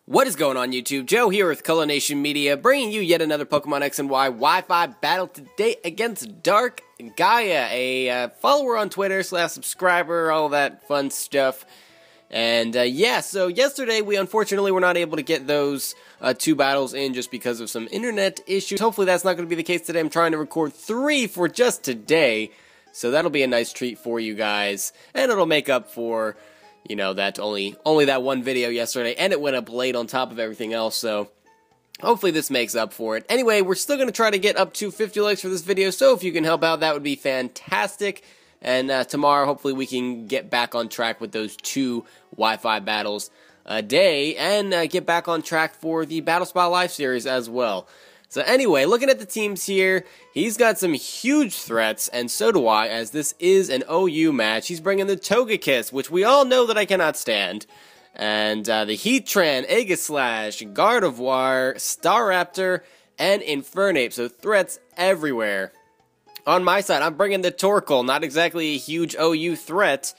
What is going on YouTube? Joe here with Color Nation Media, bringing you yet another Pokemon X and Y Wi-Fi battle today against Dark Gaia, a follower on Twitter / subscriber, all that fun stuff. And yeah, so yesterday we unfortunately were not able to get those two battles in just because of some internet issues. Hopefully that's not going to be the case today. I'm trying to record 3 for just today, so that'll be a nice treat for you guys, and it'll make up for, you know, that only that one video yesterday, and it went up late on top of everything else, so hopefully this makes up for it. Anyway, we're still going to try to get up to 50 likes for this video, so if you can help out, that would be fantastic. And tomorrow, hopefully we can get back on track with those 2 Wi-Fi battles a day, and get back on track for the Battle Spot Live series as well. So anyway, looking at the teams here, he's got some huge threats, and so do I, as this is an OU match. He's bringing the Togekiss, which we all know that I cannot stand, and the Heatran, Aegislash, Gardevoir, Staraptor, and Infernape, so threats everywhere. On my side, I'm bringing the Torkoal, not exactly a huge OU threat,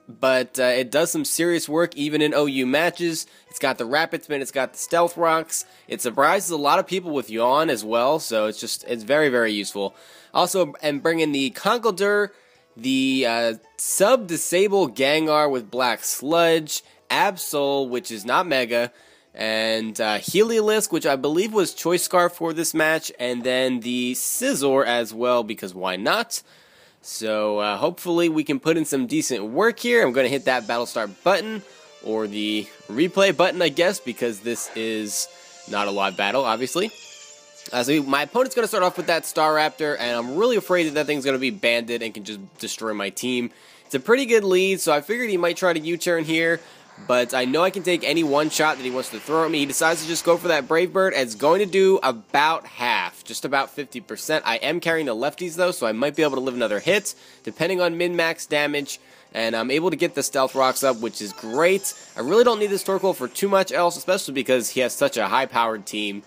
but it does some serious work even in OU matches. It's got the Rapid Spin, it's got the Stealth Rocks. It surprises a lot of people with Yawn as well, so it's very, very useful. Also, I'm bringing the Conkeldurr, the Sub-Disable Gengar with Black Sludge, Absol, which is not Mega, and Heliolisk, which I believe was Choice Scarf for this match, and then the Scizor as well, because why not? So hopefully we can put in some decent work here. I'm going to hit that Battle Start button, or the replay button, I guess, because this is not a live battle, obviously. So my opponent's going to start off with that Staraptor, and I'm really afraid that that thing's going to be banded and can just destroy my team. It's a pretty good lead, so I figured he might try to U-turn here, but I know I can take any one shot that he wants to throw at me. He decides to just go for that Brave Bird, and it's going to do about half, just about 50%. I am carrying the lefties, though, so I might be able to live another hit, depending on min-max damage, and I'm able to get the Stealth Rocks up, which is great. I really don't need this Torkoal for too much else, especially because he has such a high-powered team,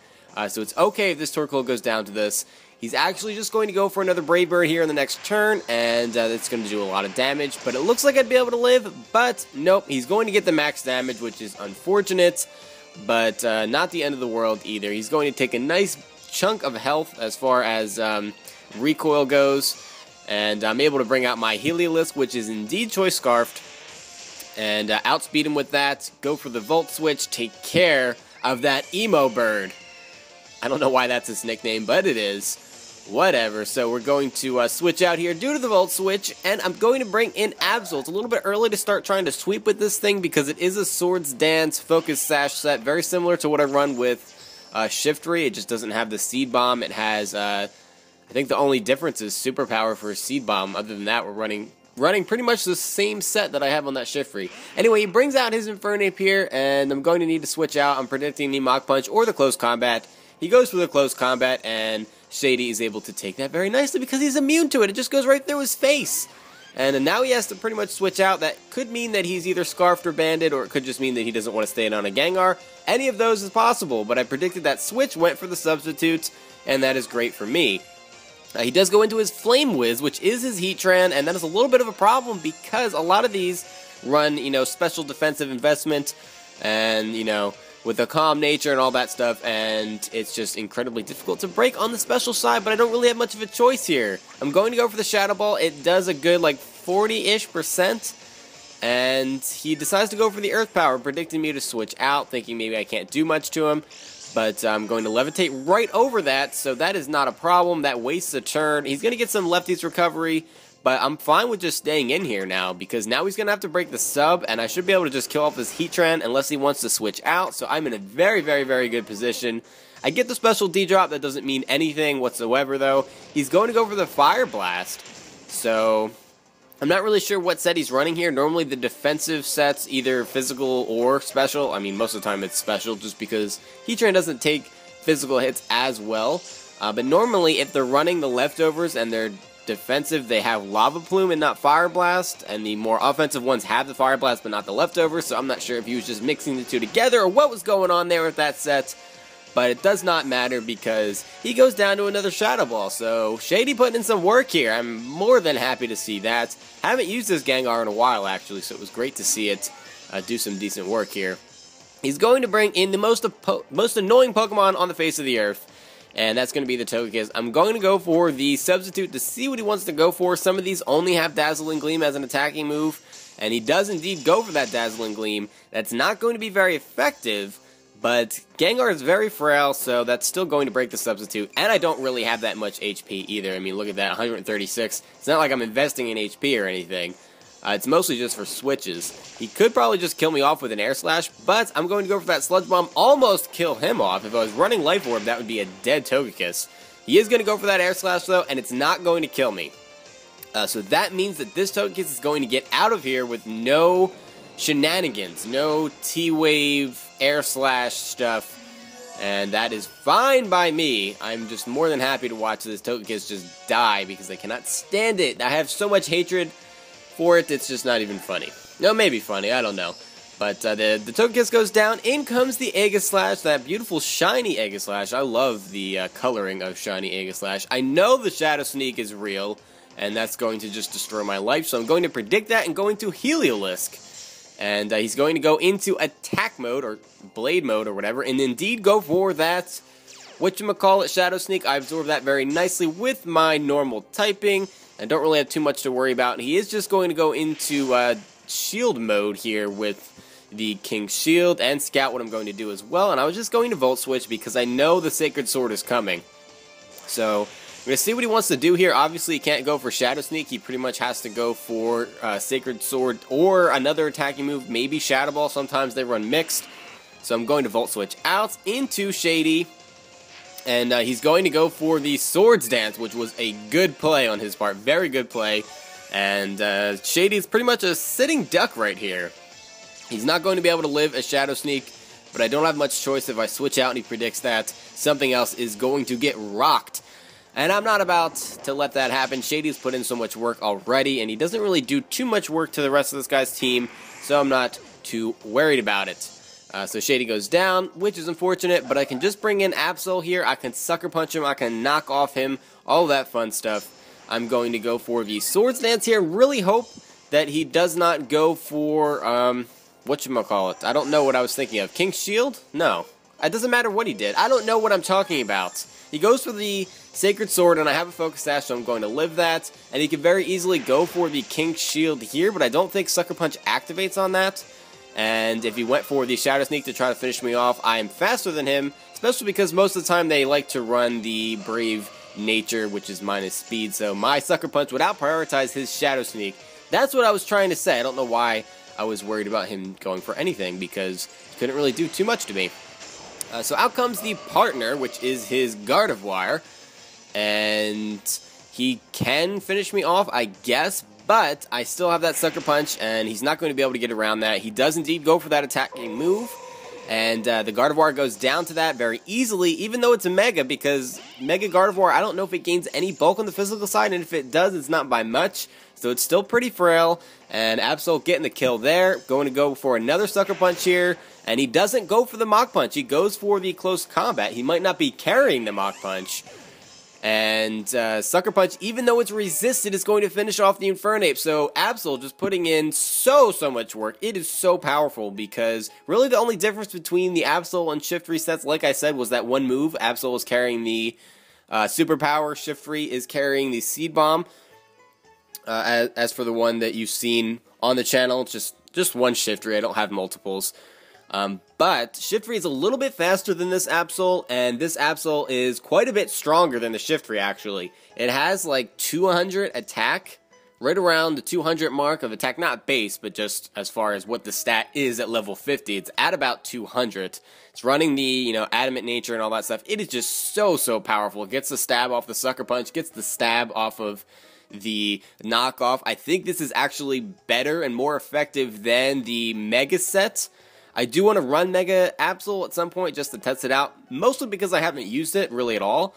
so it's okay if this Torkoal goes down to this. He's actually just going to go for another Brave Bird here in the next turn, and it's going to do a lot of damage, but it looks like I'd be able to live, but nope, he's going to get the max damage, which is unfortunate, but not the end of the world either. He's going to take a nice chunk of health as far as recoil goes, and I'm able to bring out my Heliolisk, which is indeed Choice Scarfed, and outspeed him with that, go for the Volt Switch, take care of that Emo Bird. I don't know why that's its nickname, but it is. Whatever, so we're going to switch out here due to the Volt Switch, and I'm going to bring in Absol. It's a little bit early to start trying to sweep with this thing because it is a Swords Dance Focus Sash set, very similar to what I run with Shiftry. It just doesn't have the Seed Bomb. It has, I think the only difference is Superpower for Seed Bomb. Other than that, we're running pretty much the same set that I have on that Shiftry. Anyway, he brings out his Infernape here, and I'm going to need to switch out. I'm predicting the Mach Punch or the Close Combat. He goes for the Close Combat, and Shady is able to take that very nicely because he's immune to it. It just goes right through his face. And now he has to pretty much switch out. That could mean that he's either Scarfed or Banded, or it could just mean that he doesn't want to stay in on a Gengar. Any of those is possible, but I predicted that switch, went for the Substitute, and that is great for me. He does go into his Flame Whiz, which is his Heatran, and that is a little bit of a problem because a lot of these run, you know, special defensive investment, and, you know, with a calm nature and all that stuff, and it's just incredibly difficult to break on the special side, but I don't really have much of a choice here. I'm going to go for the Shadow Ball. It does a good, like, 40-ish%, and he decides to go for the Earth Power, predicting me to switch out, thinking maybe I can't do much to him, but I'm going to Levitate right over that, so that is not a problem. That wastes a turn. He's going to get some Lefties recovery, but I'm fine with just staying in here now, because now he's going to have to break the sub, and I should be able to just kill off his Heatran unless he wants to switch out, so I'm in a very, very, very good position. I get the special D-drop. That doesn't mean anything whatsoever, though. He's going to go for the Fire Blast, so I'm not really sure what set he's running here. Normally the defensive sets, either physical or special. I mean, most of the time it's special, just because Heatran doesn't take physical hits as well, but normally if they're running the leftovers and they're defensive, they have Lava Plume and not Fire Blast, and the more offensive ones have the Fire Blast but not the leftovers, so I'm not sure if he was just mixing the two together or what was going on there with that set, but it does not matter because he goes down to another Shadow Ball, so Shady putting in some work here. I'm more than happy to see that. Haven't used this Gengar in a while, actually, so it was great to see it do some decent work here. He's going to bring in the most annoying Pokemon on the face of the earth, and that's going to be the Togekiss. I'm going to go for the Substitute to see what he wants to go for. Some of these only have Dazzling Gleam as an attacking move, and he does indeed go for that Dazzling Gleam. That's not going to be very effective, but Gengar is very frail, so that's still going to break the Substitute, and I don't really have that much HP either. I mean, look at that, 136. It's not like I'm investing in HP or anything. It's mostly just for switches. He could probably just kill me off with an Air Slash, but I'm going to go for that Sludge Bomb, almost kill him off. If I was running Life Orb, that would be a dead Togekiss. He is going to go for that Air Slash, though, and it's not going to kill me. So that means that this Togekiss is going to get out of here with no shenanigans, no T-Wave, Air Slash stuff, and that is fine by me. I'm just more than happy to watch this Togekiss just die because I cannot stand it. I have so much hatred for it, it's just not even funny. No, maybe funny, I don't know. But the Togekiss goes down, in comes the Aegislash, that beautiful shiny Aegislash. I love the coloring of shiny Aegislash. I know the Shadow Sneak is real, and that's going to just destroy my life, so I'm going to predict that and go into Heliolisk. And he's going to go into attack mode, or blade mode, or whatever, and indeed go for that, whatchamacallit, Shadow Sneak. I absorb that very nicely with my normal typing. I don't really have too much to worry about. He is just going to go into shield mode here with the King's Shield and Scout, what I'm going to do as well. And I was just going to Volt Switch because I know the Sacred Sword is coming. So I'm going to see what he wants to do here. Obviously, he can't go for Shadow Sneak. He pretty much has to go for Sacred Sword or another attacking move, maybe Shadow Ball. Sometimes they run mixed. So I'm going to Volt Switch out into Shady. And he's going to go for the Swords Dance, which was a good play on his part. Very good play. And Shady's pretty much a sitting duck right here. He's not going to be able to live a Shadow Sneak, but I don't have much choice. If I switch out and he predicts that, something else is going to get rocked. And I'm not about to let that happen. Shady's put in so much work already, and he doesn't really do too much work to the rest of this guy's team, so I'm not too worried about it. So Shady goes down, which is unfortunate, but I can just bring in Absol here. I can Sucker Punch him, I can knock off him, all that fun stuff. I'm going to go for the Swords Dance here. Really hope that he does not go for, whatchamacallit. I don't know what I was thinking of. King's Shield? No. It doesn't matter what he did. I don't know what I'm talking about. He goes for the Sacred Sword, and I have a Focus Sash, so I'm going to live that. And he could very easily go for the King's Shield here, but I don't think Sucker Punch activates on that. And if he went for the Shadow Sneak to try to finish me off, I am faster than him, especially because most of the time they like to run the Brave Nature, which is minus speed, so my Sucker Punch would out-prioritize his Shadow Sneak. That's what I was trying to say. I don't know why I was worried about him going for anything, because he couldn't really do too much to me. So out comes the partner, which is his Gardevoir, and he can finish me off, I guess, but I still have that Sucker Punch, and he's not going to be able to get around that. He does indeed go for that attacking move, and the Gardevoir goes down to that very easily, even though it's a Mega, because Mega Gardevoir, I don't know if it gains any bulk on the physical side, and if it does, it's not by much, so it's still pretty frail, and Absol getting the kill there, going to go for another Sucker Punch here, and he doesn't go for the Mach Punch, he goes for the Close Combat. He might not be carrying the Mach Punch, and Sucker Punch, even though it's resisted, is going to finish off the Infernape. So Absol just putting in so much work. It is so powerful because really the only difference between the Absol and Shift resets, like I said, was that one move. Absol is carrying the Superpower. Shift Free is carrying the Seed Bomb. As for the one that you've seen on the channel, it's just one Shift Free. I don't have multiples. But Shift Free is a little bit faster than this Absol, and this Absol is quite a bit stronger than the Shift Free, actually. It has like 200 attack, right around the 200 mark of attack, not base, but just as far as what the stat is at level 50. It's at about 200. It's running the, Adamant Nature and all that stuff. It is just so powerful. It gets the stab off the Sucker Punch, gets the stab off of the knockoff. I think this is actually better and more effective than the Mega set. I do want to run Mega Absol at some point just to test it out, mostly because I haven't used it really at all,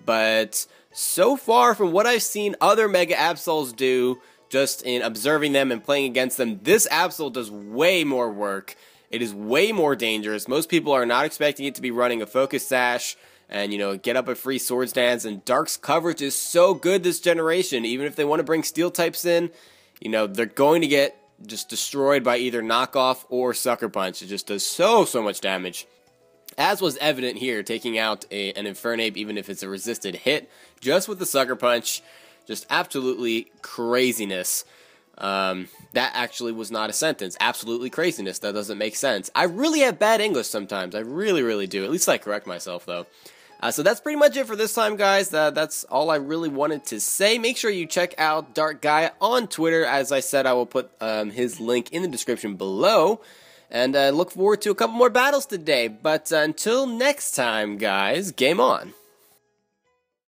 but so far from what I've seen other Mega Absols do, just in observing them and playing against them, this Absol does way more work. It is way more dangerous. Most people are not expecting it to be running a Focus Sash and, get up a free Swords Dance, and Dark's coverage is so good this generation. Even if they want to bring Steel types in, they're going to get just destroyed by either knockoff or sucker punch. It just does so much damage. As was evident here, taking out an Infernape, even if it's a resisted hit, just with the sucker punch, just absolutely craziness. That actually was not a sentence. Absolutely craziness. That doesn't make sense. I really have bad English sometimes. I really do. At least I correct myself, though. So that's pretty much it for this time, guys. That's all I really wanted to say. Make sure you check out Dark Gaia on Twitter. As I said, I will put his link in the description below. And look forward to a couple more battles today. But until next time, guys, game on.